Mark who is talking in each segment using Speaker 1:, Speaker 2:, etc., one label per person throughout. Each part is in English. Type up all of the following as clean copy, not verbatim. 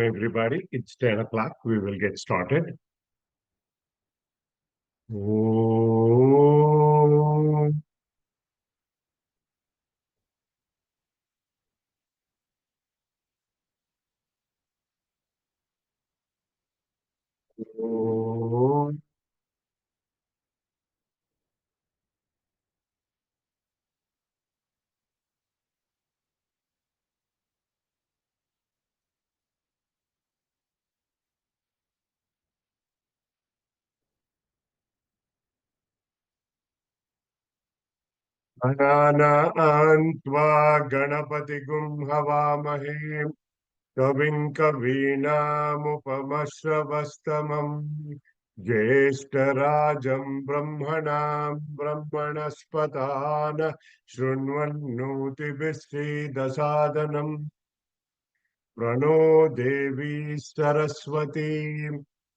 Speaker 1: everybody. It's 10 o'clock. We will get started. Om. Om. Anantvā Ganapati-gum havāmahe Kavim Kavīnāmupamashravastamam Jyeshtarajam Brahmanam Brahmanaspatana Shrunvannoti Dasadanam Prano Devi Saraswati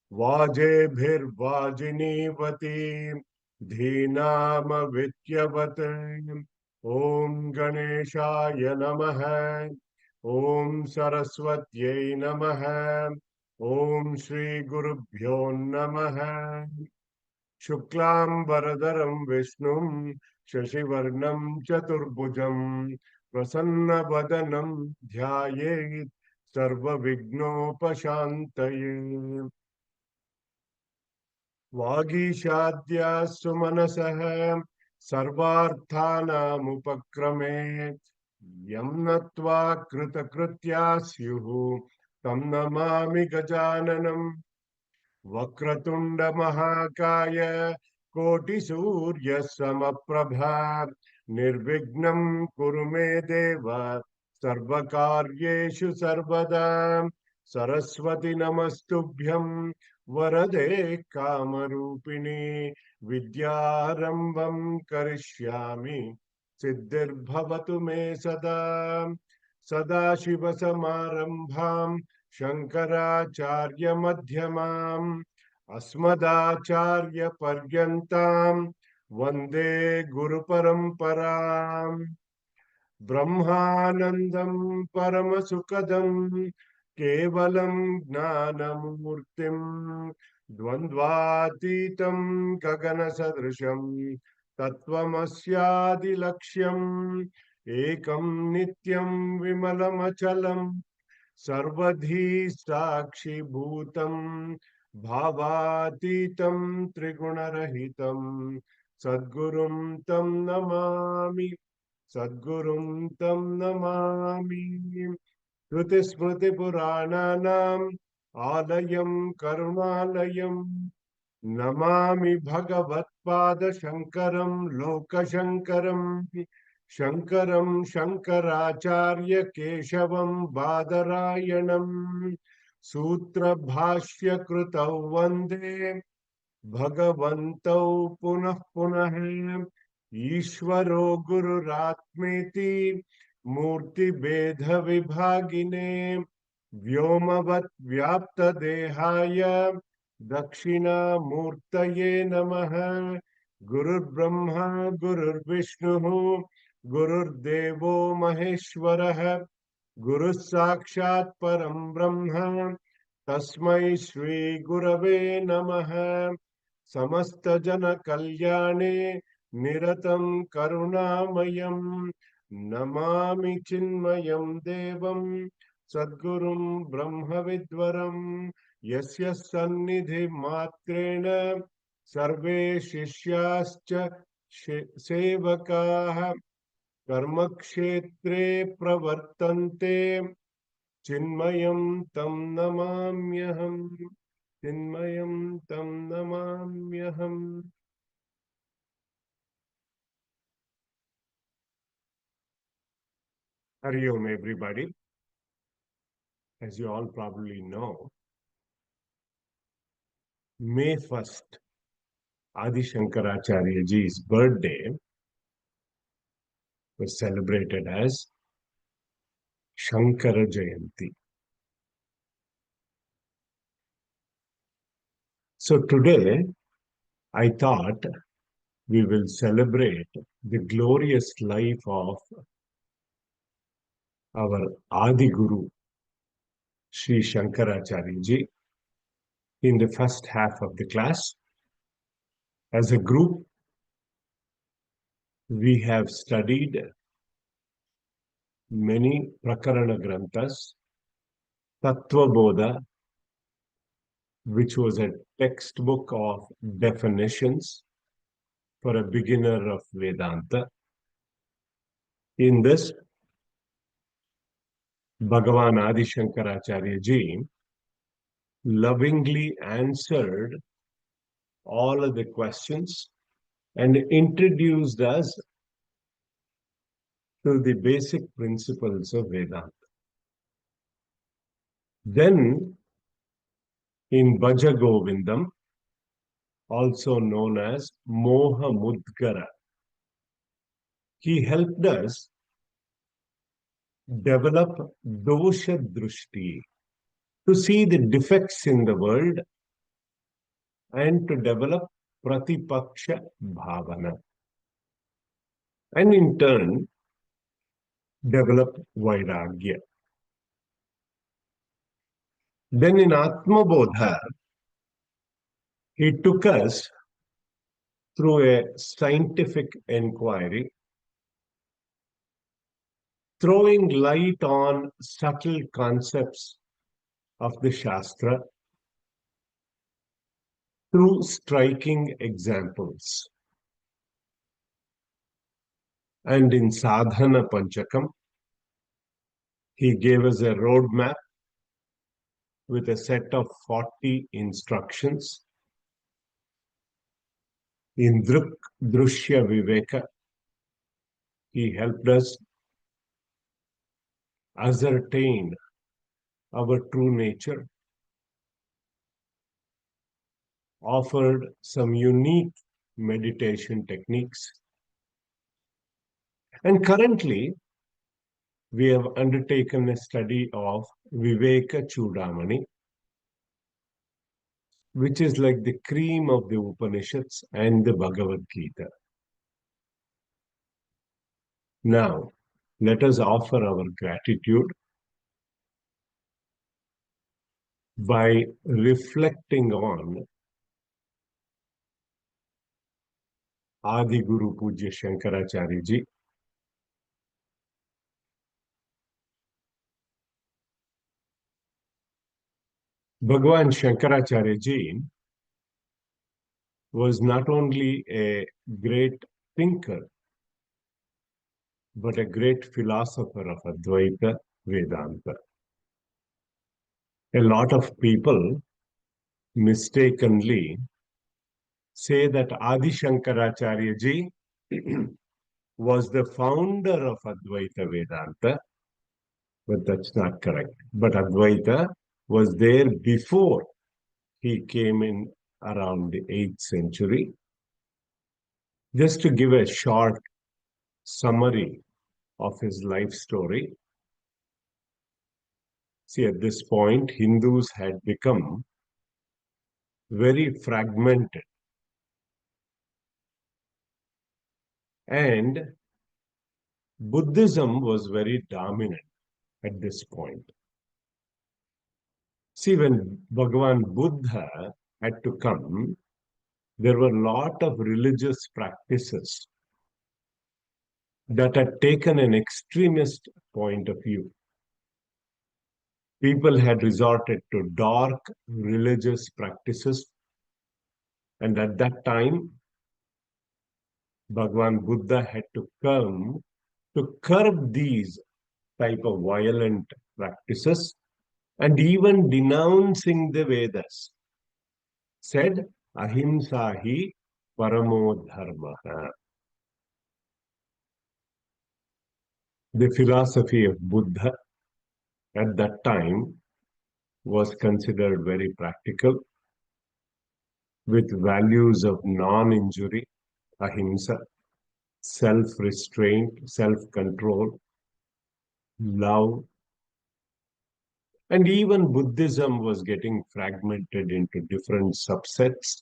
Speaker 1: Vajebhirvajinivati Dhinama Vidyavati Om Ganeshaya Namaha Om Saraswatyai Namaha Om Shri Gurubhyo Namaha Shuklam Varadaram Vishnum Shashivarnam Chaturbhujam Prasanna Vadanam Dhyayet Sarva Vignopashantaye Vagishadya Sumanasah Sarvarthanam Upakrame Yamnatva Kritakritya Syuhu Tam Namami Gajananam Vakratunda Mahakaya Koti Surya Samaprabha Nirvignam Kurume Deva Sarvakaryeshu Sarvada Saraswati Namastubhyam Varade Kamarupini Vidyarambam Karishyami Siddhirbhavatu Me Sada Sadashiva Samarambham Shankaracharya Madhyamam Asmadacharya Paryantam Vande Guru Paramparam Brahmanandam Paramasukadam Kevalam Gnanamurtim Dvandvatitam Gagana Sadrisham Tattvamasyadi Lakshyam Ekam Nityam Vimalamachalam Sarvadhi Sakshi Bhutam Bhavatitam Trigunarahitam Sadgurum Tam Namami Sadgurum Tam Namami Shruti Smriti Purananam Alayam Karunalayam Namami Bhagavat Pada Shankaram Loka Shankaram Shankaram Shankaracharya Keshavam Badarayanam Sutra Bhashya Krutau Vande Bhagavantau Punah Punah Ishvaro Gururatmeti Murti Bedha Vibhagine Vyomavat Vyapta Dehaya Dakshina Murtaye Namaha Gurur Brahma Gurur Vishnu Gurur Devo Maheshwarah Guru Sakshat Param Brahma Tasmai Shri Gurave Namaha Samasta Jana Kalyane Niratam Karunamayam Namami Chinmayam Devam Sadgurum Brahma Vidvaram Yasya Sannidhi Matrena Sarve Shishyascha Sevakaha Karmakshetre Pravartante Chinmayam Tam Namamyaham Chinmayam Tam Namamyaham. Hari Om, everybody. As you all probably know, May 1st, Adi Shankaracharya ji's birthday was celebrated as Shankara Jayanti. So today, I thought we will celebrate the glorious life of our Adi Guru, Sri Shankaracharya ji in the first half of the class. As a group, we have studied many Prakarana Granthas, Tattva Bodha, which was a textbook of definitions for a beginner of Vedanta. In this, Bhagavan Adi Shankaracharya ji lovingly answered all of the questions and introduced us to the basic principles of Vedanta. Then, in Bhaja Govindam, also known as Moha Mudgara, he helped us develop dosha drushti, to see the defects in the world and to develop pratipaksha bhavana, and in turn develop vairagya. Then in Atma Bodha, he took us through a scientific inquiry, throwing light on subtle concepts of the Shastra through striking examples. And in Sadhana Panchakam, he gave us a roadmap with a set of 40 instructions. In Drushya Viveka, he helped us ascertain our true nature, offered some unique meditation techniques. And currently, we have undertaken a study of Viveka Choodamani, which is like the cream of the Upanishads and the Bhagavad Gita. Now, let us offer our gratitude by reflecting on Adi Guru Pujya Shankaracharya ji. Bhagavan Shankaracharya ji was not only a great thinker, but a great philosopher of Advaita Vedanta. A lot of people mistakenly say that Adi Shankaracharya ji was the founder of Advaita Vedanta, but that's not correct. But Advaita was there before he came in around the 8th century. Just to give a short summary of his life story, see, at this point, Hindus had become very fragmented, and Buddhism was very dominant at this point. See, when Bhagavan Buddha had to come, there were a lot of religious practices that had taken an extremist point of view. People had resorted to dark religious practices, and at that time, Bhagavan Buddha had to come to curb these type of violent practices, and even denouncing the Vedas, said ahimsa hi paramo dharma. The philosophy of Buddha at that time was considered very practical, with values of non-injury, ahimsa, self-restraint, self-control, love. And even Buddhism was getting fragmented into different subsets.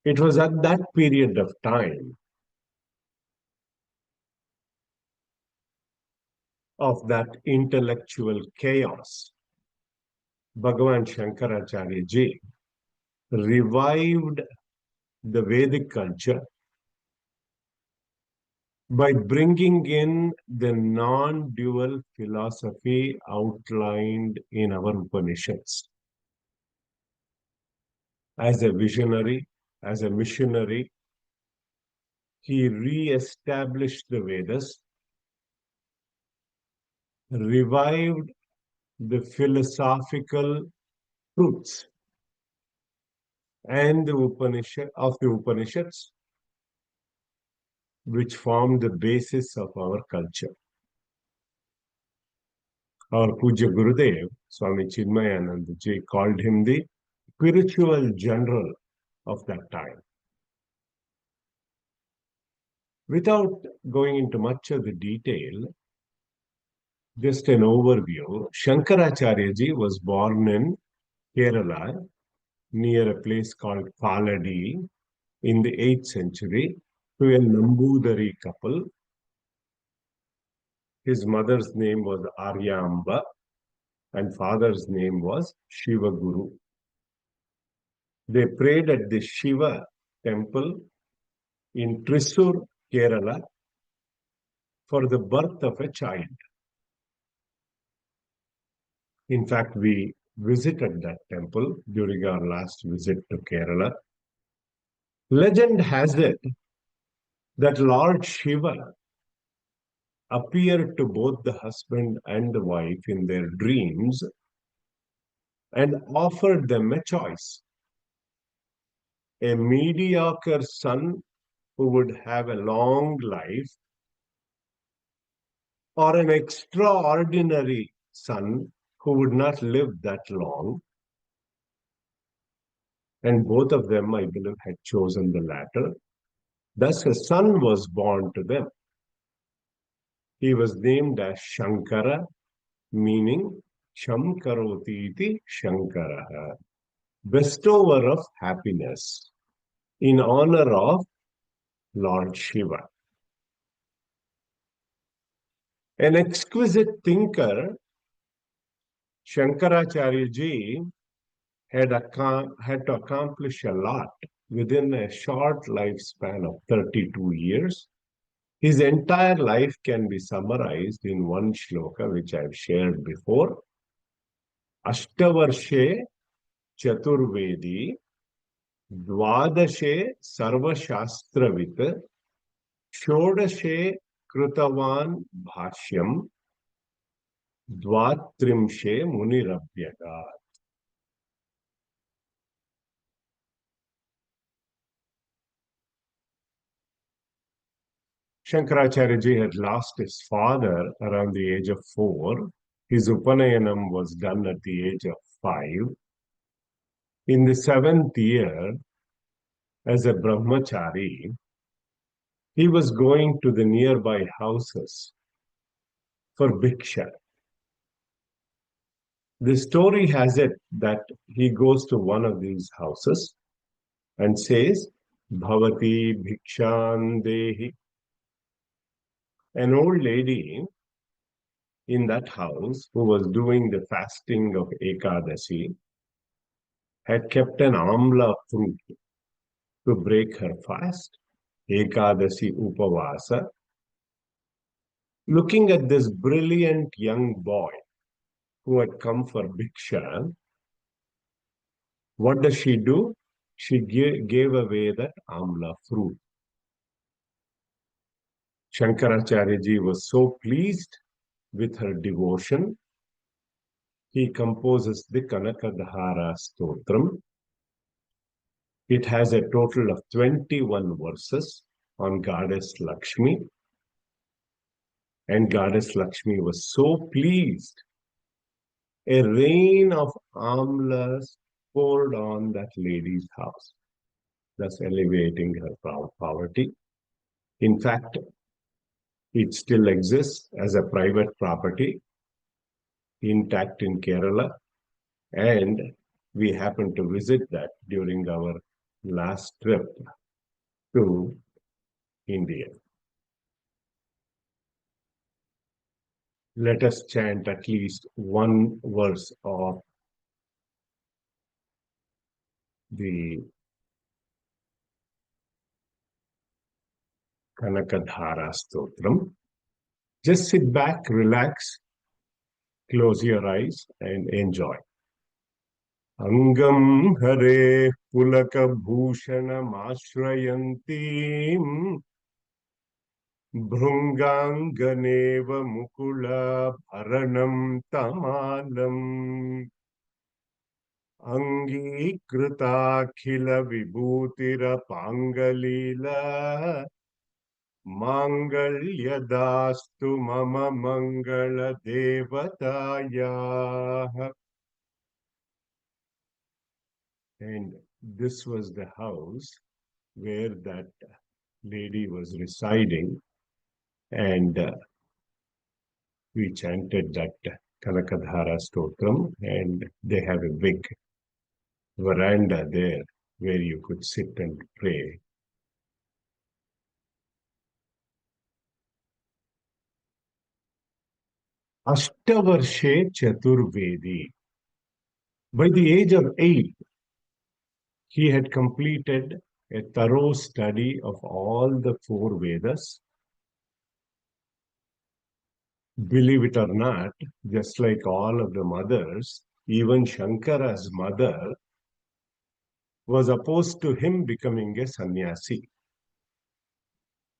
Speaker 1: It was at that period of time of that intellectual chaos, Bhagavan Shankaracharya ji revived the Vedic culture by bringing in the non-dual philosophy outlined in our Upanishads. As a visionary, as a missionary, he re-established the Vedas, revived the philosophical truths and the Upanishads, which form the basis of our culture. Our Puja Gurudev, Swami Chinmaya ji, called him the spiritual general of that time. Without going into much of the detail, just an overview, Shankaracharya ji was born in Kerala near a place called Paladi in the 8th century to a Nambudari couple. His mother's name was Aryamba and father's name was Shiva Guru. They prayed at the Shiva temple in Thrissur, Kerala, for the birth of a child. In fact, we visited that temple during our last visit to Kerala. Legend has it that Lord Shiva appeared to both the husband and the wife in their dreams and offered them a choice: a mediocre son who would have a long life, or an extraordinary son who would not live that long. And both of them, I believe, had chosen the latter. Thus, a son was born to them. He was named as Shankara, meaning Shamkaroti iti Shankara, bestower of happiness, in honor of Lord Shiva. An exquisite thinker, Shankaracharya ji had to accomplish a lot within a short lifespan of 32 years. His entire life can be summarized in one shloka, which I've shared before. Ashtavarshe Chaturvedi, Dvadashe Sarvashastravit, Shodashe Krutavan Bhashyam, Dvatrimshe Munirabhyaga. Shankaracharya ji had lost his father around the age of 4. His Upanayanam was done at the age of 5. In the 7th year, as a brahmachari, he was going to the nearby houses for bhiksha. The story has it that he goes to one of these houses and says, Bhavati Bhikshan Dehi. An old lady in that house who was doing the fasting of Ekadasi had kept an amla fruit to break her fast, Ekadasi Upavasa. Looking at this brilliant young boy who had come for Bhiksha, what does she do? She gave away that amla fruit. Shankaracharya ji was so pleased with her devotion, he composes the Kanakadhara Stotram. It has a total of 21 verses on Goddess Lakshmi. And Goddess Lakshmi was so pleased. A rain of amlas poured on that lady's house, thus alleviating her poverty. In fact, it still exists as a private property, intact in Kerala, and we happened to visit that during our last trip to India. Let us chant at least one verse of the Kanakadhara Stotram. Just sit back, relax, close your eyes, and enjoy. Angam hare pulaka bhushanamashrayantim bhrunganganeva mukula bharanam tamalam angikritakila vibhutira pangalila mangalyadastu mama mangala devataya. And this was the house where that lady was residing, and we chanted that Kanakadhara Stotram, and they have a big veranda there where you could sit and pray. Ashtavarshe Chaturvedi. By the age of 8, he had completed a thorough study of all the 4 Vedas. Believe it or not, just like all of the mothers, even Shankara's mother was opposed to him becoming a sannyasi.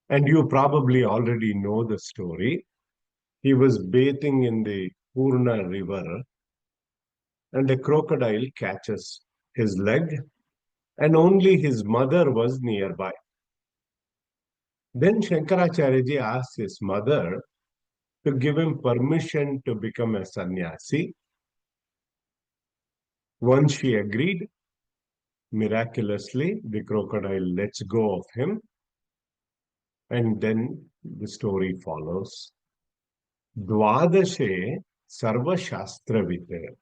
Speaker 1: And you probably already know the story. He was bathing in the Purna river, and a crocodile catches his leg, and only his mother was nearby. Then Shankaracharya asked his mother to give him permission to become a sannyasi. Once she agreed, miraculously, the crocodile lets go of him, and then the story follows. Dvadashe Sarva Shastravite.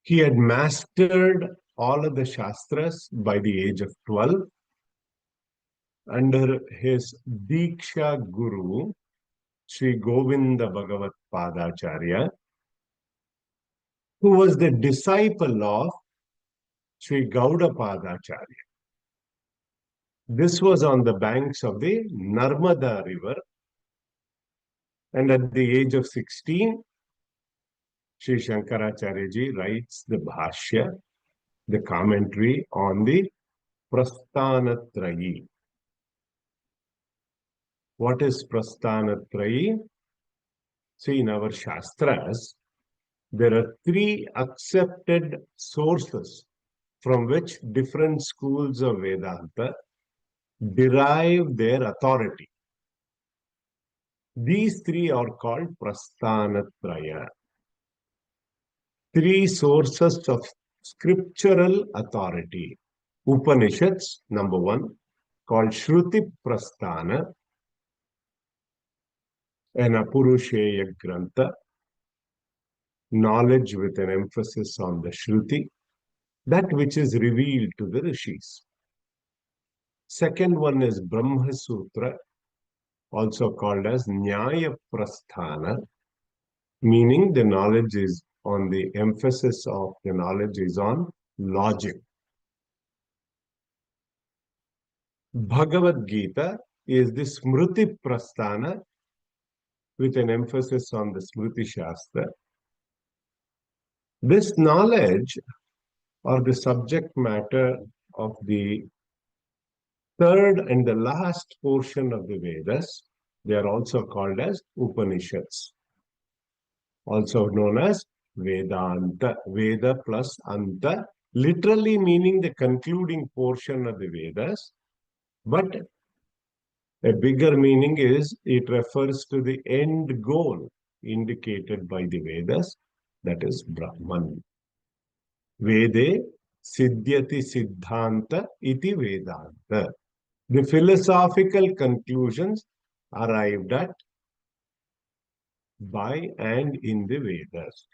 Speaker 1: He had mastered all of the Shastras by the age of 12 under his Diksha Guru, Sri Govinda Bhagavat Padacharya, who was the disciple of Sri Gauda Padacharya. This was on the banks of the Narmada river, and at the age of 16, Sri Shankaracharya writes the Bhashya, the commentary on the Prasthanatrayi. What is Prasthanatrayi? See, in our Shastras, there are 3 accepted sources from which different schools of Vedanta derive their authority. These 3 are called Prasthanatraya. 3 sources of scriptural authority. Upanishads, number 1, called Shruti Prasthana, an Apurusheya Grantha, knowledge with an emphasis on the Shruti, that which is revealed to the rishis. Second one is Brahma Sutra, also called as Nyaya Prasthana, meaning the knowledge is on the emphasis of the knowledge is on logic. Bhagavad Gita is the Smriti Prasthana with an emphasis on the Smriti Shastra. This knowledge or the subject matter of the third and the last portion of the Vedas, they are also called as Upanishads, also known as Vedanta, Veda plus Anta, literally meaning the concluding portion of the Vedas, but a bigger meaning is it refers to the end goal indicated by the Vedas, that is Brahman. Vede Siddhyati Siddhanta iti Vedanta. The philosophical conclusions arrived at by and in the Vedas.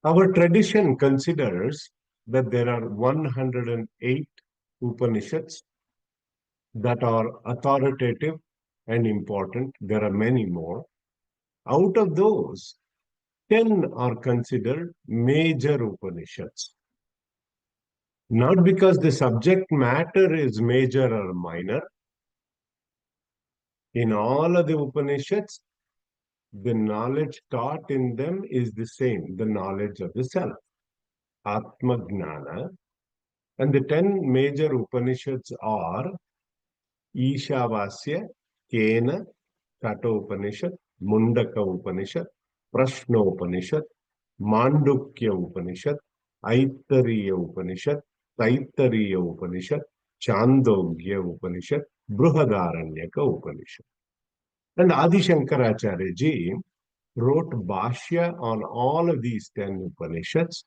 Speaker 1: Our tradition considers that there are 108 Upanishads that are authoritative and important. There are many more. Out of those, 10 are considered major Upanishads. Not because the subject matter is major or minor. In all of the Upanishads, the knowledge taught in them is the same, the knowledge of the self, Atma Gnana. And the 10 major Upanishads are Ishavasya, Kena, Kathopanishad, Mundaka Upanishad, Prashnopanishad, Mandukya Upanishad, Aitariya Upanishad, Taittariya Upanishad, Chandogya Upanishad, Bruhadaranyaka Upanishad. And Adi Shankaracharya ji wrote Bhashya on all of these 10 Upanishads,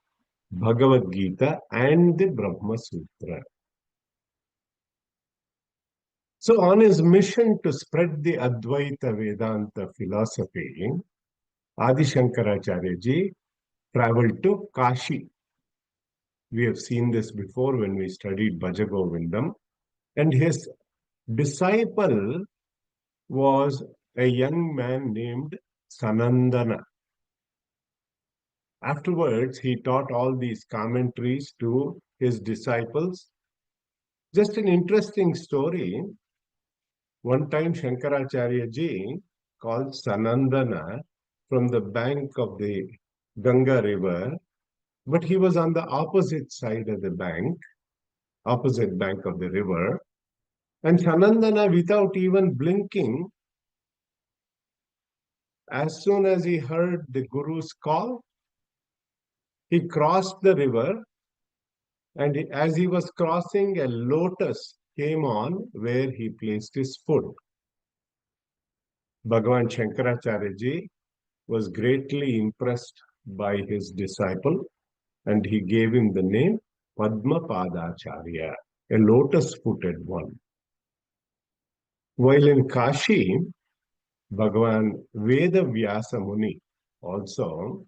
Speaker 1: Bhagavad Gita and the Brahma Sutra. So on his mission to spread the Advaita Vedanta philosophy, Adi Shankaracharya ji traveled to Kashi. We have seen this before when we studied Bhajagovindam. And his disciple was a young man named Sanandana. Afterwards, he taught all these commentaries to his disciples. Just an interesting story. One time, Shankaracharya ji called Sanandana from the bank of the Ganga river, but he was on the opposite side of the bank, opposite bank of the river. And Sanandana, without even blinking, as soon as he heard the Guru's call, he crossed the river, and as he was crossing, a lotus came on where he placed his foot. Bhagavan Shankaracharya ji was greatly impressed by his disciple, and he gave him the name Padma Padacharya, a lotus-footed one. While in Kashi, Bhagavan Veda Vyasa Muni also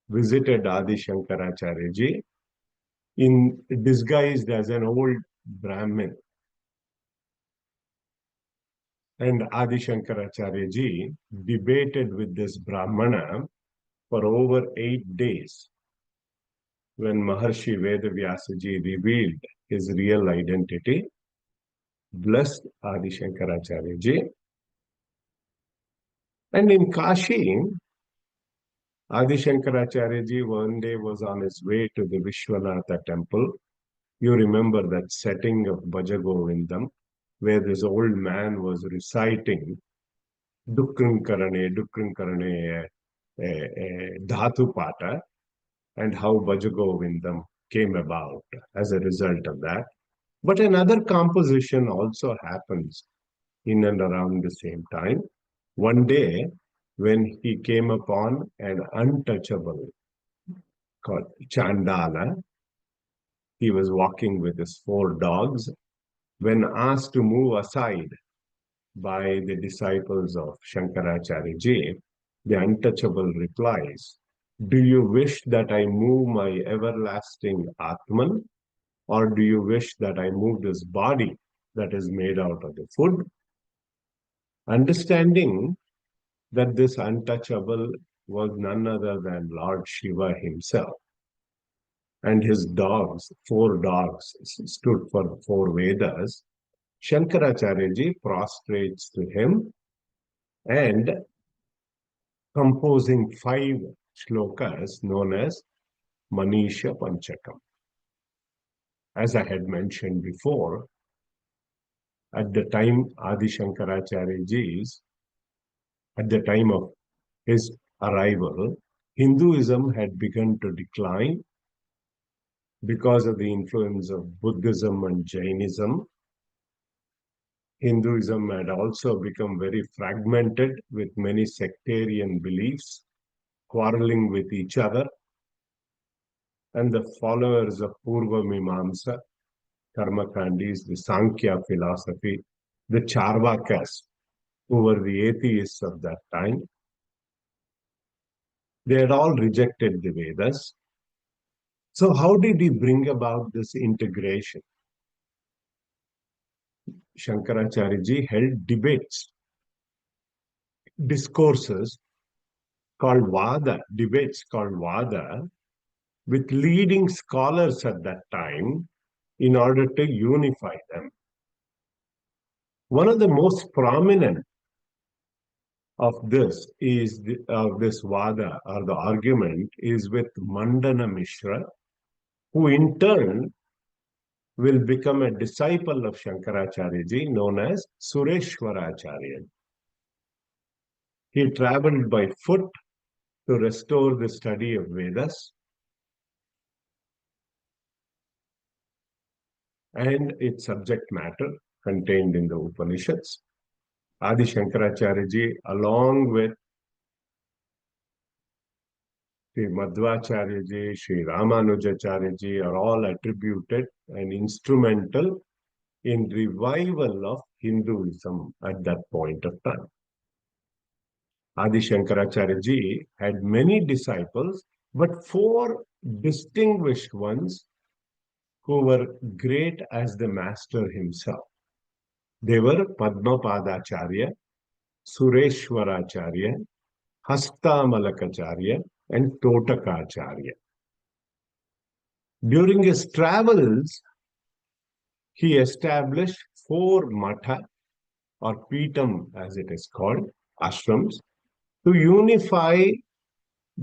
Speaker 1: visited Adi Shankaracharya ji disguised as an old Brahmin. And Adi Shankaracharya ji debated with this Brahmana for over 8 days. When Maharshi Vedavyasa ji revealed his real identity, blessed Adi Shankaracharya ji. And in Kashi, Adi Shankaracharya ji one day was on his way to the Vishwanatha temple. You remember that setting of Bhajagovindam, where this old man was reciting Dukkrankarane, Dhatu Pata, and how Bhajagovindam came about as a result of that. But another composition also happens in and around the same time. One day, when he came upon an untouchable called Chandala, he was walking with his 4 dogs. When asked to move aside by the disciples of Shankaracharya ji, the untouchable replies, "Do you wish that I move my everlasting Atman, or do you wish that I move this body that is made out of the food?" Understanding that this untouchable was none other than Lord Shiva himself, and his dogs, 4 dogs, stood for 4 Vedas, Shankaracharya ji prostrates to him and composing 5 shlokas known as Manisha Panchakam. As I had mentioned before, at the time Adi Shankaracharya ji's, at the time of his arrival, Hinduism had begun to decline because of the influence of Buddhism and Jainism. Hinduism had also become very fragmented with many sectarian beliefs, quarreling with each other. And the followers of Purva Mimamsa, Karmakandis, the Sankhya philosophy, the Charvakas, who were the atheists of that time, they had all rejected the Vedas. So how did he bring about this integration? Shankaracharya ji held debates discourses called Vada, debates called Vada, with leading scholars at that time in order to unify them. One of the most prominent of this is this Vada or the argument is with Mandana Mishra, who in turn will become a disciple of Shankaracharya known as Sureshwaracharya. He traveled by foot to restore the study of Vedas and its subject matter contained in the Upanishads. Adi Shankaracharya, along with Sri Madhvacharya, Sri Ramanujacharya are all attributed and instrumental in revival of Hinduism at that point of time. Adi Shankaracharya had many disciples, but four distinguished ones who were great as the master himself. They were Padmapadacharya, Sureshwaracharya, Hastamalakacharya, and Totakacharya. During his travels, he established four matha, or Pitam as it is called, ashrams, to unify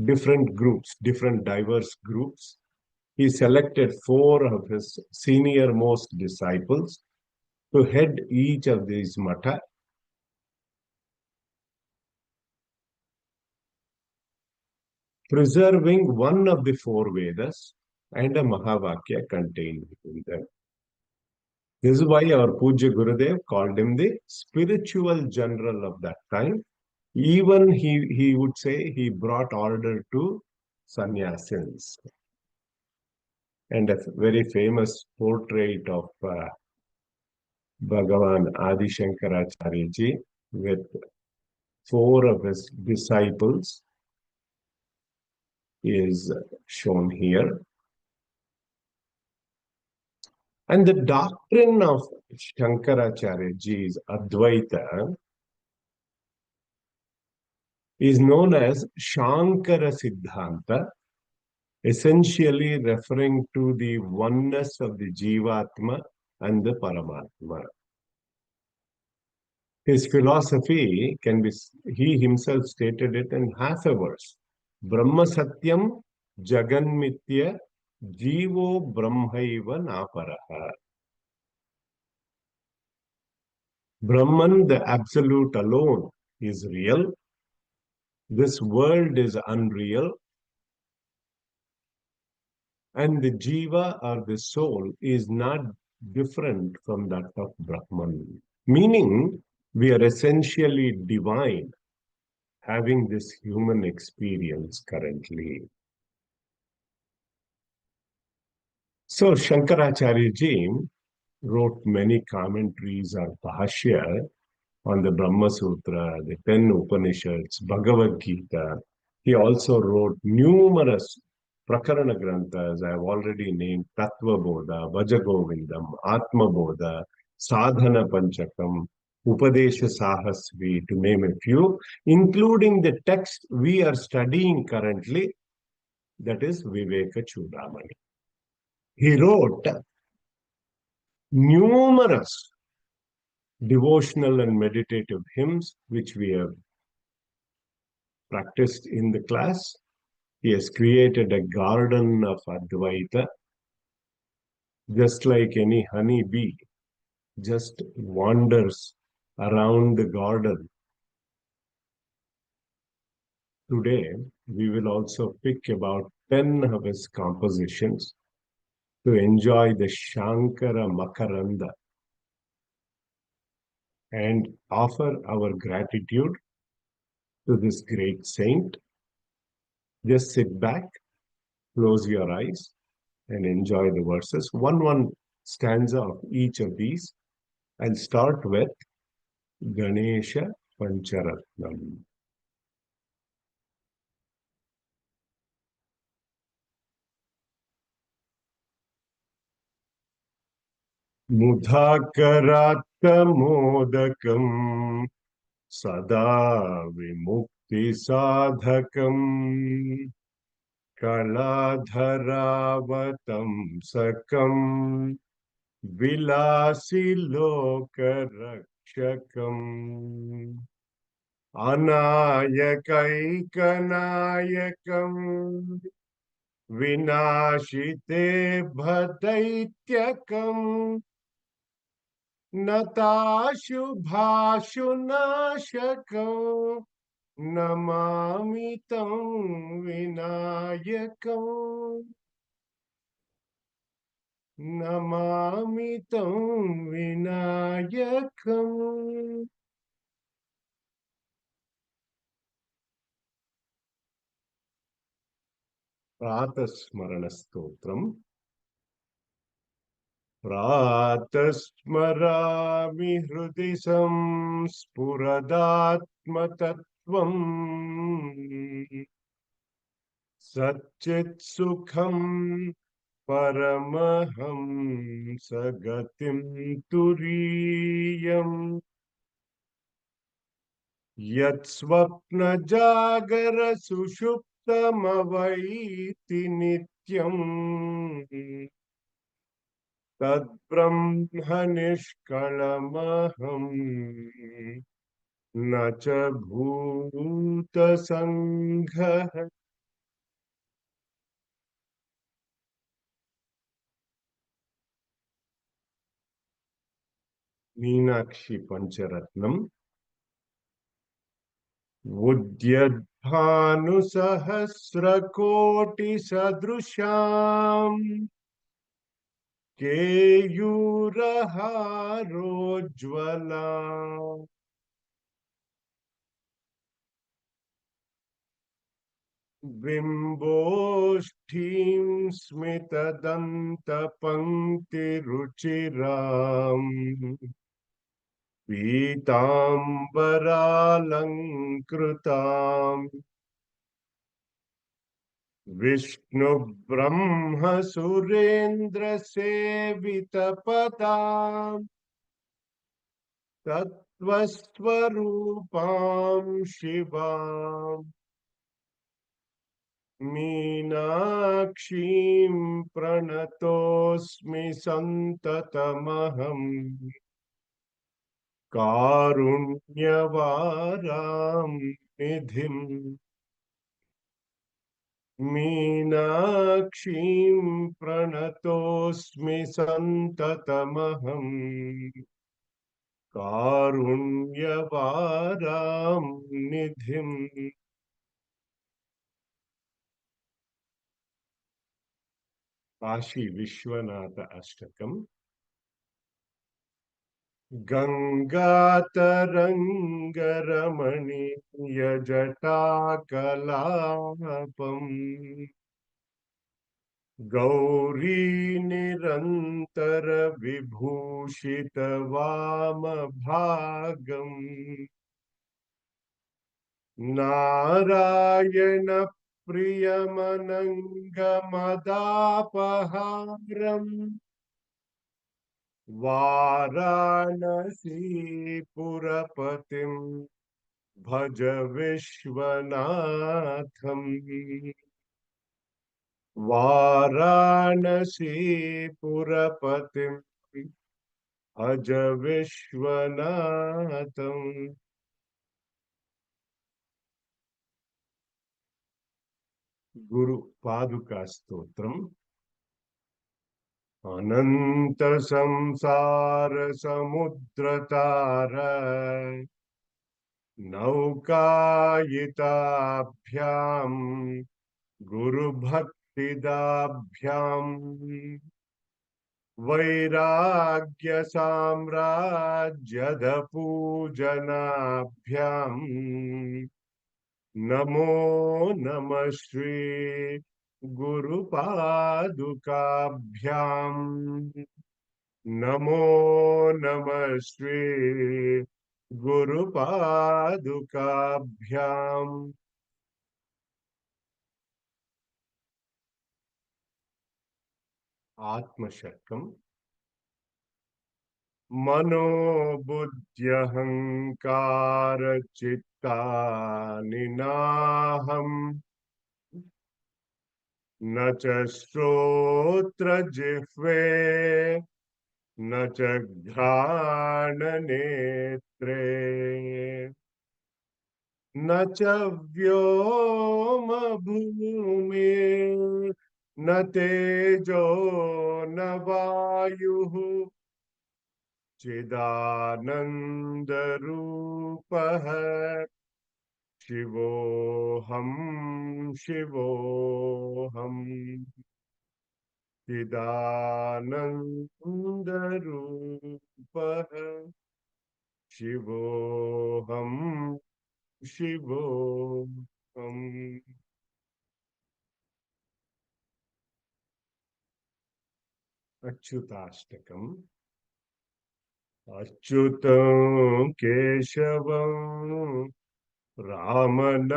Speaker 1: different groups, different diverse groups. He selected four of his senior most disciples to head each of these matha. Preserving one of the four Vedas and a Mahavakya contained within them. This is why our Puja Gurudev called him the spiritual general of that time. Even he would say he brought order to sannyasins. And a very famous portrait of Bhagavan Adi Shankaracharya ji with four of his disciples is shown here. And the doctrine of Shankaracharya ji's Advaita is known as Shankara Siddhanta, essentially referring to the oneness of the Jivatma and the Paramatma. His philosophy can be, he himself stated it in half a verse. Brahma Satyam Jaganmitya Jivo Brahmaiva Naparaha. Brahman, the absolute alone, is real. This world is unreal. And the Jiva or the soul is not different from that of Brahman. Meaning, we are essentially divine, having this human experience currently. So, Shankaracharya ji wrote many commentaries or bhashya on the Brahma Sutra, the 10 Upanishads, Bhagavad Gita. He also wrote numerous Prakarana Granthas. I have already named Tattva Bodha, Vajagovindam, Atma Bodha, Sadhana Panchakam, Upadesha Sahasvi, to name a few, including the text we are studying currently, that is Viveka Choodamani. He wrote numerous devotional and meditative hymns, which we have practiced in the class. He has created a garden of Advaita, just like any honey bee just wanders around the garden. Today, we will also pick about 10 of his compositions to enjoy the Shankara Makaranda and offer our gratitude to this great saint. Just sit back, close your eyes, and enjoy the verses. One stanza of each of these. I'll start with Ganesha Pancharatnam. Mudhakarattamodakam सदा विमुक्ति साधकम कलाधरावतम सकम विलासी लोक रक्षकम अनायकैकनायकम् विनाशिते भदैत्यकम् नताशुभाशुनाशकम् नमामि तं विनायकम् नमामि तं विनायकम् प्रातस्मरणस्तोत्रम् प्रातस्मरामि हृदि संस्फुरदात्मतत्त्वम् सच्चित्सुखम् परमहंसगतिं तुरीयम् यत्स्वप्नजागरसुषुप्तमवैति नित्यम् तद्ब्रह्म निष्कळमहम् न च भूतसङ्घः मीनाक्षी पंचरत्नम उद्यद्भानुसहस्रकोटिसदृशाम् केयूरहारोज्ज्वला बिम्बोष्ठीं स्मितदन्तपङ्क्तिरुचिराम् पीताम्बरालङ्कृताम् विष्णुब्रह्मसुरेन्द्रसेवितपदाम् तत्त्वस्वरूपां शिवाम् मीनाक्षीं प्रणतोऽस्मि सन्ततमहम् कारुण्यवारां निधिम् मीनाक्षीं प्रणतोऽस्मि सन्ततमहम् कारुण्यवारां निधिम् काशी विश्वनाथ अष्टकम् गङ्गातरङ्गरमणीयजटाकलापम् गौरी निरन्तरविभूषितवामभागम् नारायणप्रियमनङ्गमदापहारम् वाराणसीपुरपतिं भज विश्वनाथम् वाराणसीपुरपतिं भज विश्वनाथम् गुरु पादुका स्तोत्रम् अनंत संसार समुद्रतार नौकायिताभ्याम गुरु भक्तिदाभ्याम वैराग्य साम्राज्यद पूजनाभ्याम नमो नमः श्री गुरुपादुकाभ्याम् नमो नमः श्री गुरुपादुकाभ्याम् आत्मशक्कम् मनोबुद्ध्यहंकार चित्तानि नाहम् न च श्रोत्रजिह्वे न च घ्राणनेत्रे न च व्योमभूमिर्न तेजो न वायुः चिदानन्दरूपः शिवोऽहं शिवोऽहम् चिदानन्दरूपः शिवोऽहं शिवोऽहम्। अच्युताष्टकम्। अच्युतं केशवं रामनारायणम्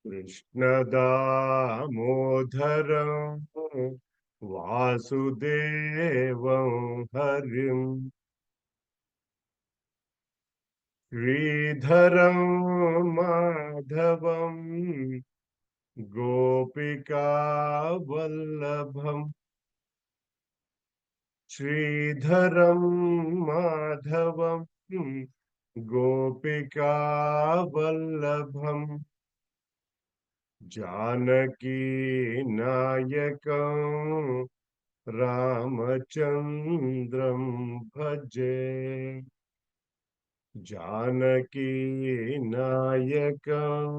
Speaker 1: कृष्णदामोदरं वासुदेवं हरिं श्रीधरं माधवं गोपिकावल्लभम् श्रीधरं माधवं गोपिकावल्लभम् जानकी नायकं रामचन्द्रं भजे जानकी नायकं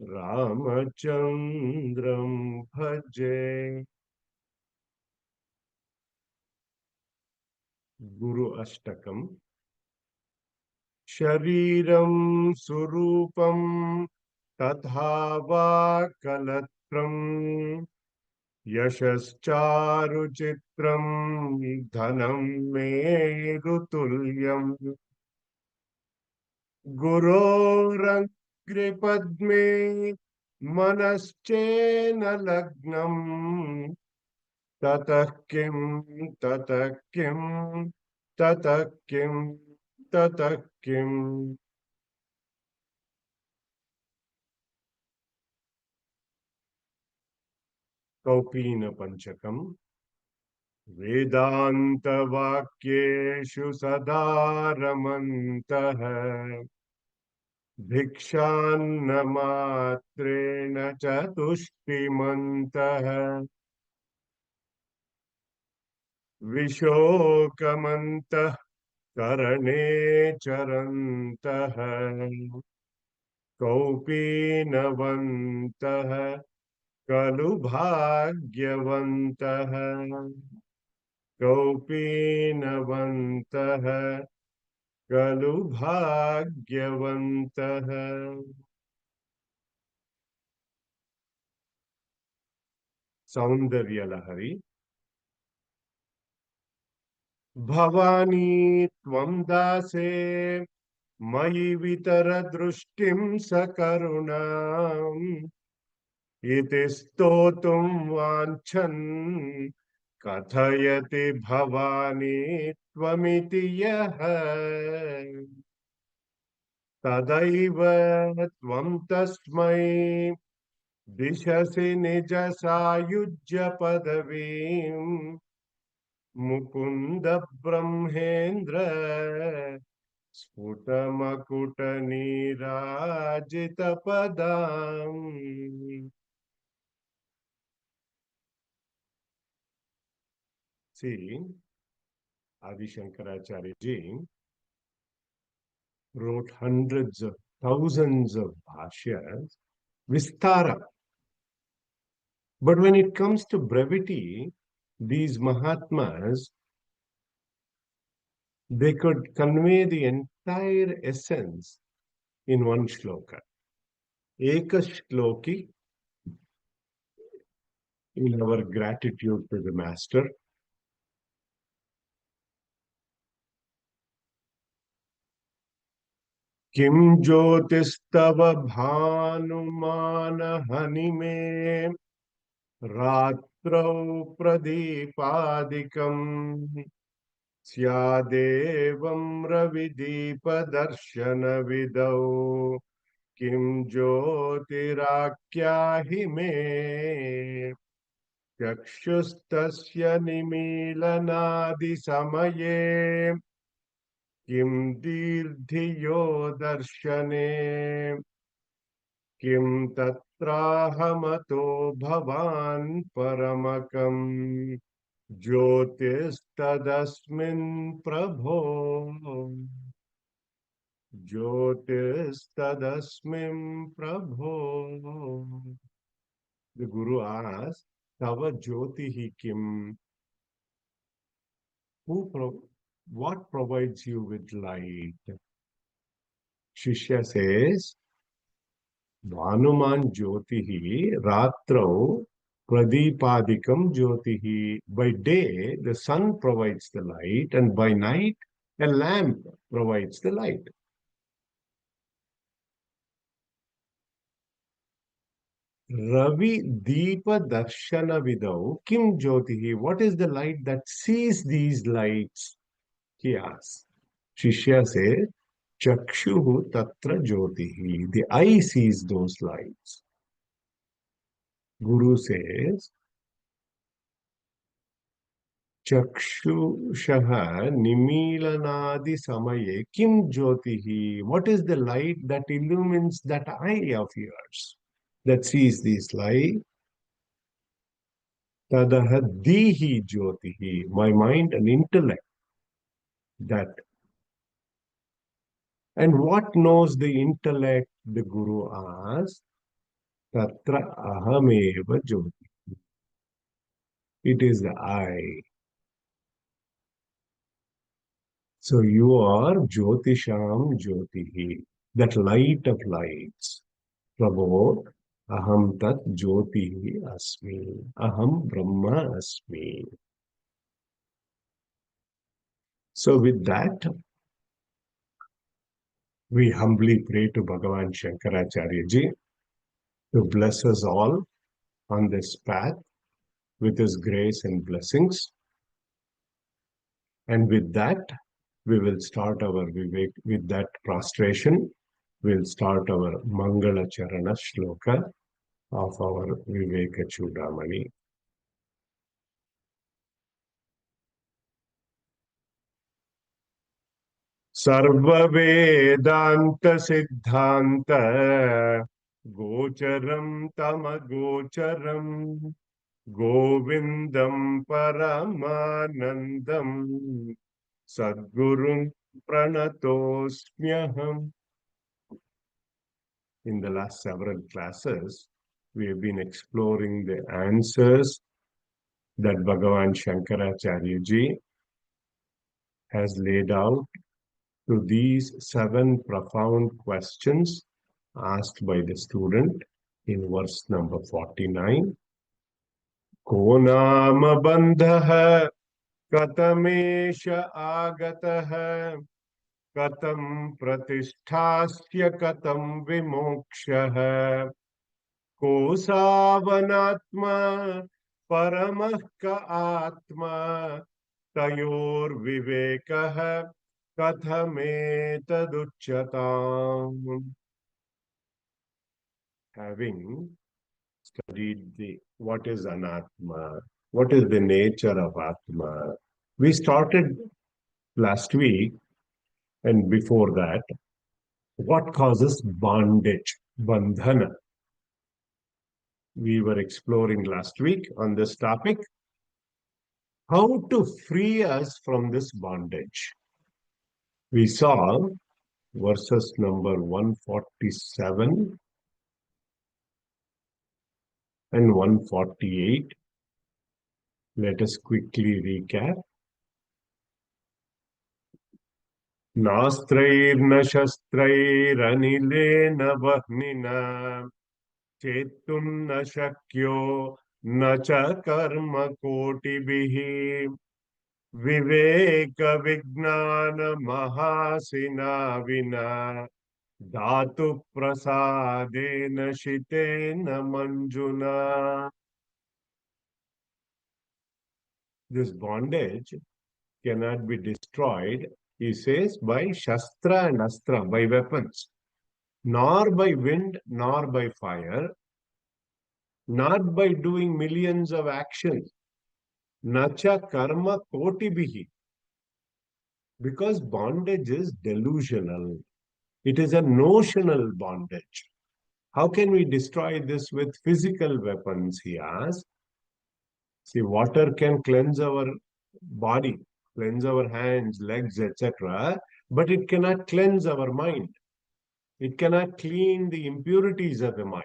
Speaker 1: रामचन्द्रं भजे। गुरु अष्टकम्। शरीरं स्वरूपं तथा वा कलत्रं यशश्चारुचित्रं धनं मेरुतुल्यम् गुरोरग्रपद्मे मनश्चेन लग्नम् ततः किं ततः किं ततः किं ततः किम्। कौपीन पंचकम्। वेदान्तवाक्येषु सदा रमन्तः भिक्षान्नमात्रेण चतुष्टिमन्तः विशोकमन्तः करणे चरन्तः कौपीनवन्तः खलु भाग्यवन्तः कौपीनवन्तः खलु भाग्यवन्तः। सौन्दर्यलहरी। भवानी त्वं दासे मयि वितरदृष्टिं सकरुणाम् इति स्तोतुं वाञ्छन् कथयति भवानी त्वमिति यः तदैव त्वं तस्मै दिशसि निज सायुज्य पदवीम् Mukund ब्रह्मेन्द्र स्फुटमकुटनीराजितपदाम्। See, Adi Shankaracharya ji wrote hundreds of thousands of bhashyas, Vistara. But when it comes to brevity, these Mahatmas, they could convey the entire essence in one shloka. Eka shloki, in our gratitude to the Master. किं ज्योतिस्तव भानुमान हनि में रात्रौ प्रदीपादिकम् स्यादेवं रविदीपदर्शनविदौ किं ज्योतिराख्याहि मे चक्षुस्तस्य निमीलनादिसमये किं दीर्धियो दर्शने किं तत्राहमतो भवान् परमकम् ज्योतिस्तदस्मिन् प्रभो ज्योतिस्तदस्मिन् प्रभो. The Guru asks, Tava Jyotihi Kim, what provides you with light? Shishya says, Bhanuman Jyotihi Ratrau Pradipadikam Jyotihi. By day, the sun provides the light, and by night, a lamp provides the light. Ravi Deepa Darshana Vidau Kim Jyotihi. What is the light that sees these lights? He asks. Shishya says, Chakshuhu Tatra Jyotihi. The eye sees those lights. Guru says, Chakshushaha Nimilanadi Samaye Kim Jyotihi. What is the light that illumines that eye of yours that sees these lights? Tadaha Dihi Jyotihi. My mind and intellect. That. And what knows the intellect? The Guru asks, Tatra Ahameva Jyoti. It is the I. So you are Jyotisham Jyotihi, that light of lights. Prabhu, Aham Tat Jyotihi Asmi. Aham Brahma Asmi. So with that, we humbly pray to Bhagavan Shankaracharya Ji to bless us all on this path with his grace and blessings. And with that, we will start our Vivek, with that prostration, we'll start our Mangala Charana Shloka of our Viveka Choodamani. Sarva Vedanta Siddhanta Gocharam Tamagocharam Govindam Paramanandam Sadgurum Pranatosmyaham. In the last several classes, we have been exploring the answers that Bhagavan Shankaracharya Ji has laid out to these 7 profound questions asked by the student in verse number 49. Ko nama bandhaha katamesha agataha katam pratisthasya katam vimokshaha ko savanatma paramah ka atma tayor vivekah kathametaducchatam. Having studied what is anatma, what is the nature of atma, we started last week, and before that, what causes bondage, bandhana. We were exploring last week on this topic, how to free us from this bondage. We saw verses number 147 and 148. Let us quickly recap. Nastrairna shastrairanileena vahnina chetum na shakyo na cha karma kotibhihi viveka vijnana mahasina vina dhatu prasadena shitena manjuna. This bondage cannot be destroyed, he says, by shastra and astra, by weapons, nor by wind, nor by fire, not by doing millions of actions. Nacha karma kotibihi. Because bondage is delusional. It is a notional bondage. How can we destroy this with physical weapons, he asks. See, water can cleanse our body, cleanse our hands, legs, etc., but it cannot cleanse our mind. It cannot clean the impurities of the mind.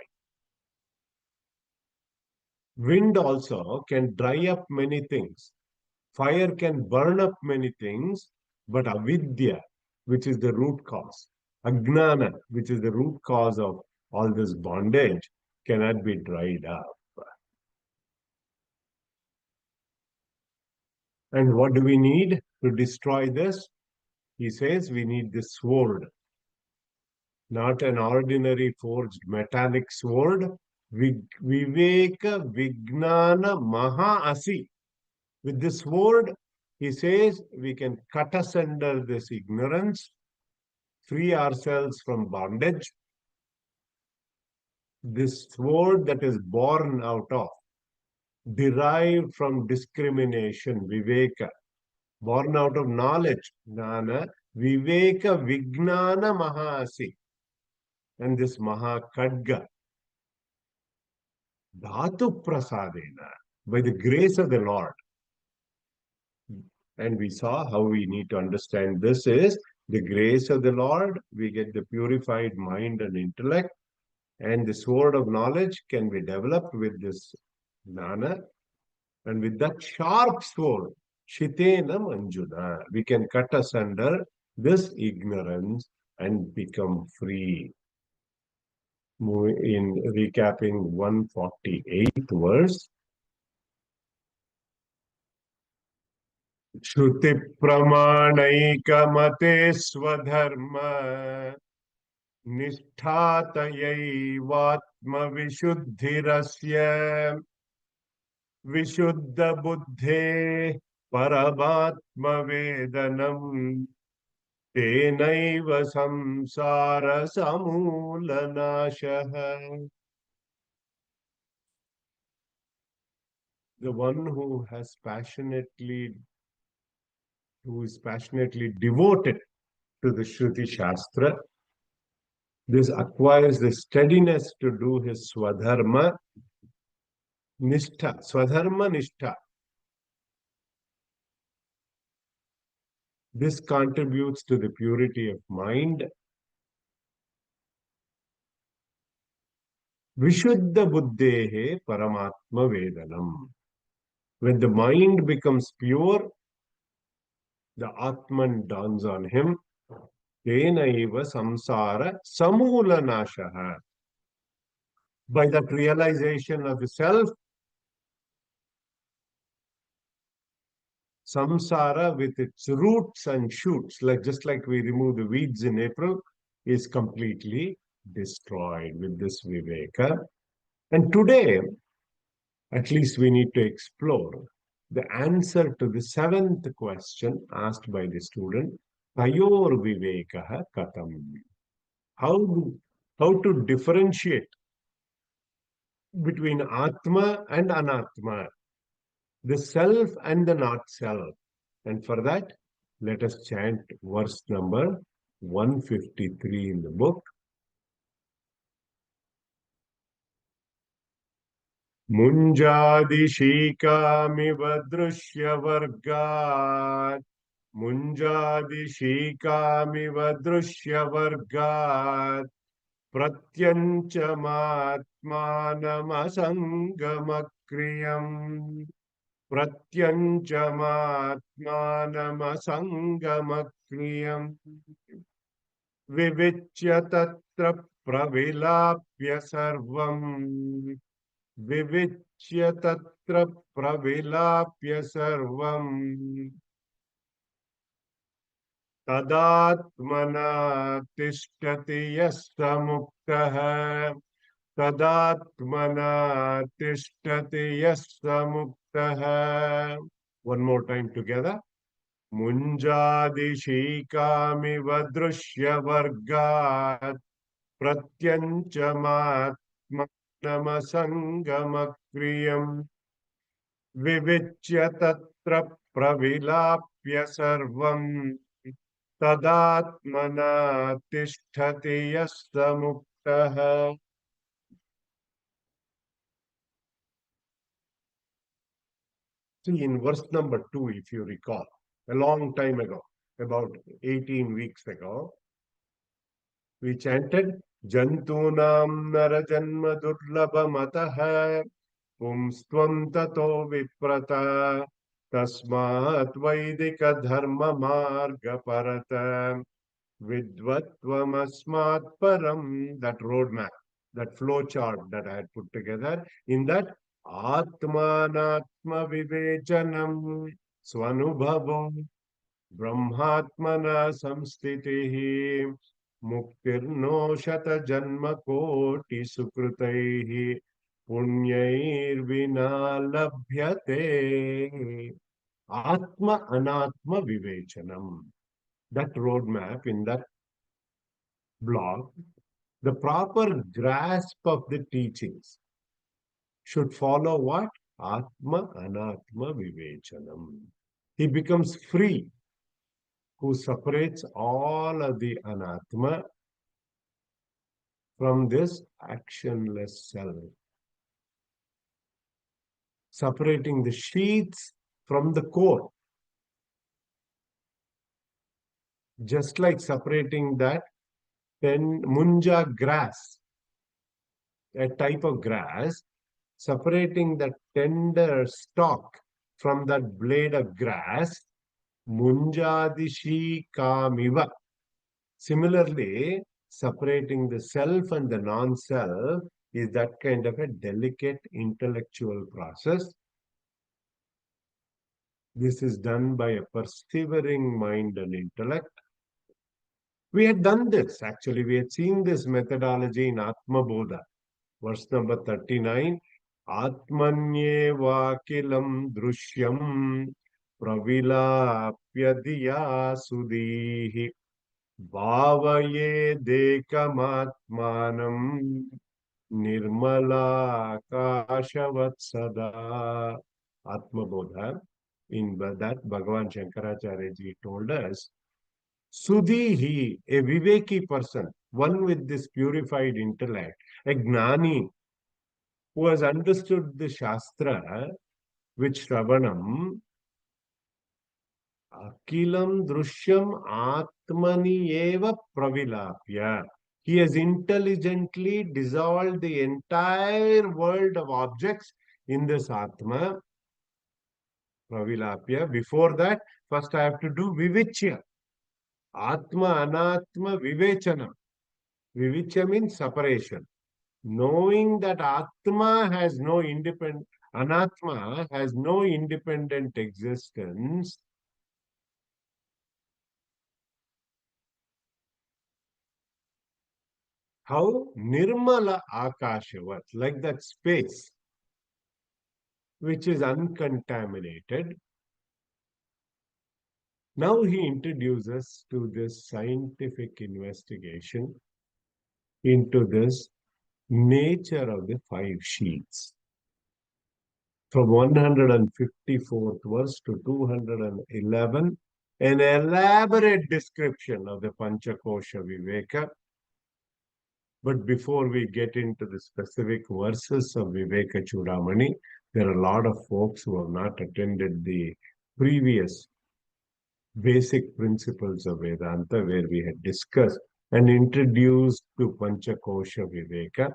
Speaker 1: Wind also can dry up many things. Fire can burn up many things, but avidya, which is the root cause, ajnana, which is the root cause of all this bondage, cannot be dried up. And what do we need to destroy this? He says we need the sword, not an ordinary forged metallic sword. Viveka Vignana Maha-asi. With this sword, he says, we can cut asunder this ignorance, free ourselves from bondage. This sword that is born out of, derived from discrimination, Viveka, born out of knowledge, Jnana, Viveka Vignana Mahasi. And this Maha Kadga, Dhatu Prasadena, by the grace of the Lord. And we saw how we need to understand this is the grace of the Lord. We get the purified mind and intellect, and the sword of knowledge can be developed with this jnana. And with that sharp sword, Shitena Manjuna, we can cut asunder this ignorance and become free. In recapping 148th verse, Shruti Pramanaika Swadharma Nishthatayaivatma Vishuddhirasya Vishuddha Buddhe Paramatma Vedanam Tenaiva Samsara Samulanashaha. The one who is passionately devoted to the Shruti Shastra, this acquires the steadiness to do his Swadharma Nishtha, Swadharma Nishtha. This contributes to the purity of mind. Vishuddha Buddhehe Paramatma Vedanam. When the mind becomes pure, the Atman dawns on him. Tenaiva Samsara Samulanashaha. By that realization of the self, samsara with its roots and shoots, just like we remove the weeds in April, is completely destroyed with this Viveka. And today, at least we need to explore the answer to the seventh question asked by the student, Tayor Vivekaha Katam. How to differentiate between Atma and Anatma, the self and the not self. And for that, let us chant verse number 153 in the book. Munjadishikamiv drushya vargat. Munjadishikamiv drushya vargat. Pratyanchamaatmanamasangamakkriyam. Pratyanchamaatmanamasangamakkriyam. Vivichya tatra pravilapya sarvam. Vivichya tatra pravilapya sarvam. Tadatmana tishtati yasta muktaha. Tadatmana tishtati yasta muktaha. One more time together. Munjadishikamiva drushya vargat pratyঞ্চমাত্মনমসঙ্গমক্রিয়ম विविच्य तत्र प्रविलाप्य सर्वं तदात्मना तिष्ठति यस्य मुक्तः. See, in verse number 2, if you recall, a long time ago, about 18 weeks ago, we chanted Jantunam Narajanma Durlabhamataha Pumstvam Tato Viprata Tasmat Vaidika Dharma Marga Parata Vidvatvam Asmat Param. That roadmap, that flow chart that I had put together, in that Atmanatma Vivechanam Swanubhavam Brahmatmana Samstitihi Muktirno Shata Janma Koti Sukritaihi Punyair Vina Labhyate. Atma Anatma Vivechanam. That roadmap in that block, the proper grasp of the teachings should follow what? Atma Anatma Vivechanam. He becomes free who separates all of the anatma from this actionless self, separating the sheaths from the core, just like separating that munja grass, a type of grass, separating the tender stalk from that blade of grass, munjadishi kamiva. Similarly, separating the self and the non-self is that kind of a delicate intellectual process. This is done by a persevering mind and intellect. We had done this, actually. We had seen this methodology in Atma Bodha, verse number 39. Atmanye vakilam drushyam pravilapya diya sudhihi bhavaye dekamatmanam nirmala kashavat sada. Atma Bodha. In that, Bhagavan Shankaracharya ji told us, Sudhihi, a Viveki person, one with this purified intellect, a Gnani, who has understood the Shastra, which Shravanam, Akilam Drushyam Atmani Eva Pravilapya. He has intelligently dissolved the entire world of objects in this Atma, Pravilapya. Before that, first I have to do Vivichya. Atma, Anatma, Vivechanam. Vivicya means separation. Knowing that Atma has no independent, Anatma has no independent existence, how Nirmala Akashavat, like that space which is uncontaminated. Now he introduces to this scientific investigation into this nature of the five sheaths. From 154th verse to 211, an elaborate description of the Panchakosha Viveka. But before we get into the specific verses of Viveka Choodamani, there are a lot of folks who have not attended the previous basic principles of Vedanta, where we had discussed and introduced to Panchakosha Viveka,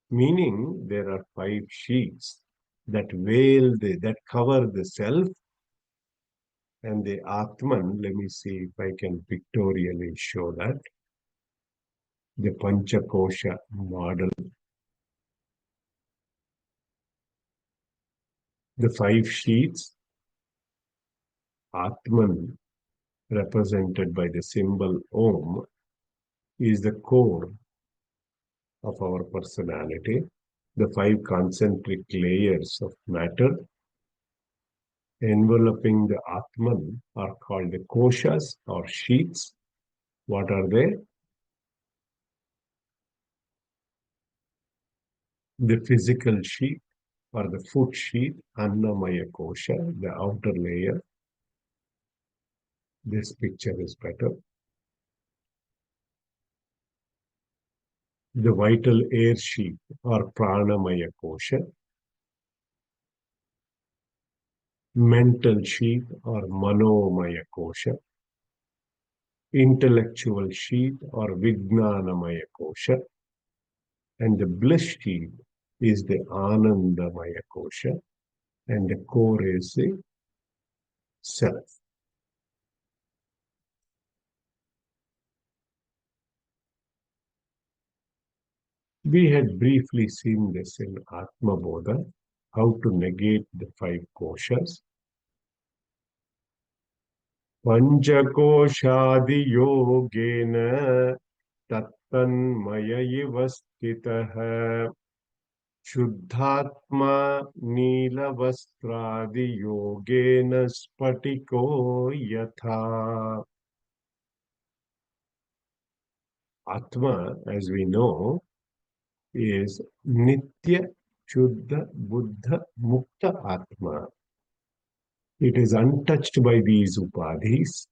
Speaker 1: meaning there are five sheets that that cover the self and the Atman. Let me see if I can pictorially show that. The Panchakosha model. The five sheets, Atman, represented by the symbol Om, is the core of our personality. The five concentric layers of matter enveloping the Atman are called the koshas or sheaths. What are they? The physical sheath or the foot sheath, Annamaya kosha, the outer layer. This picture is better. The vital air sheath or Pranamaya kosha. Mental sheath or Manomaya kosha. Intellectual sheath or Vijnanamaya kosha. And the bliss sheath is the Anandamaya kosha. And the core is the self. We had briefly seen this in Atma Bodha, how to negate the five koshas. Panchakoshadi yogena tattanmaya iva stitah Shuddhatma Neelavastradi Yogena Spatiko Yatha. Atma, as we know, is Nitya Shuddha Buddha Mukta Atma. It is untouched by these upadhis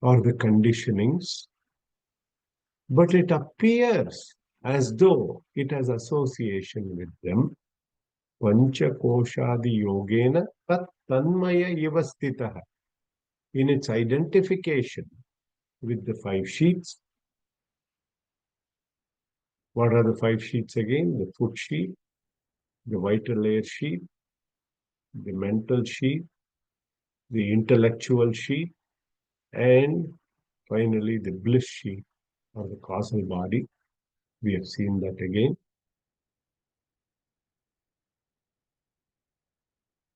Speaker 1: or the conditionings, but it appears as though it has association with them. Panchakoshadi Yogena Tat Tanmaya Ivastitaha. In its identification with the five sheaths. What are the five sheaths again? The foot sheath, the vital air sheath, the mental sheath, the intellectual sheath, and finally the bliss sheath or the causal body. We have seen that again.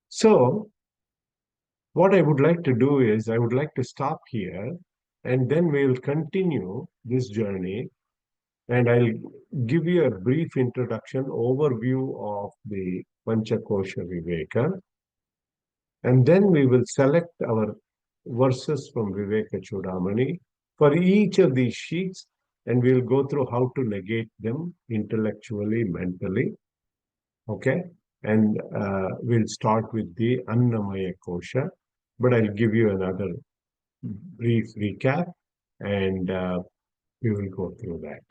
Speaker 1: So, what I would like to do is I would like to stop here and then we'll continue this journey and I'll give you a brief introduction, overview of the Panchakosha Viveka. And then we will select our verses from Viveka Choodamani for each of these sheets and we'll go through how to negate them intellectually, mentally. Okay? And we'll start with the Annamaya Kosha, but I'll give you another brief recap and we will go through that.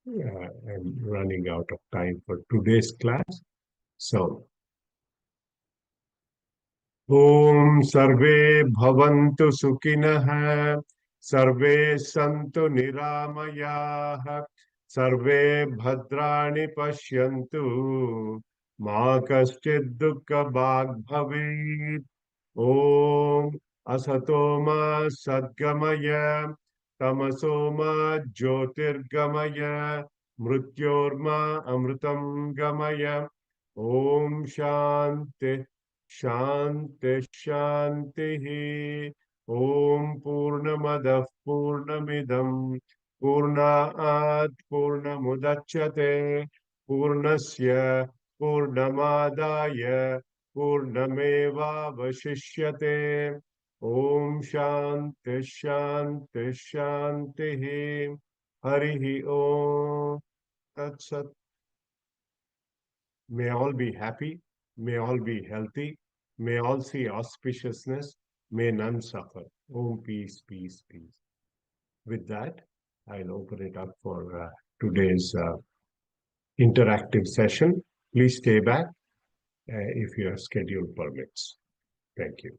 Speaker 1: I'm running out of time for today's class. So, Om Sarve Bhavantu Sukhinah Sarve Santu Niramayah Sarve Bhadrani Pashyantu Ma Kaschid Dukkha Bhag Bhavet Om Asatoma Sadgamaya Tamasoma Jyotirgamaya Mrityorma Amritam Gamaya Om Shanti Shanti Shanti Om Purnamadah Purnamidam Purnaat Purnamudachyate Purnasya Purnamadaya Purnameva Vashishyate Om Shanti Shanti Shanti Harihi Om Tat Sat. May all be happy, may all be healthy, may all see auspiciousness, may none suffer. Om peace, peace, peace. With that, I'll open it up for today's interactive session. Please stay back if your schedule permits. Thank you.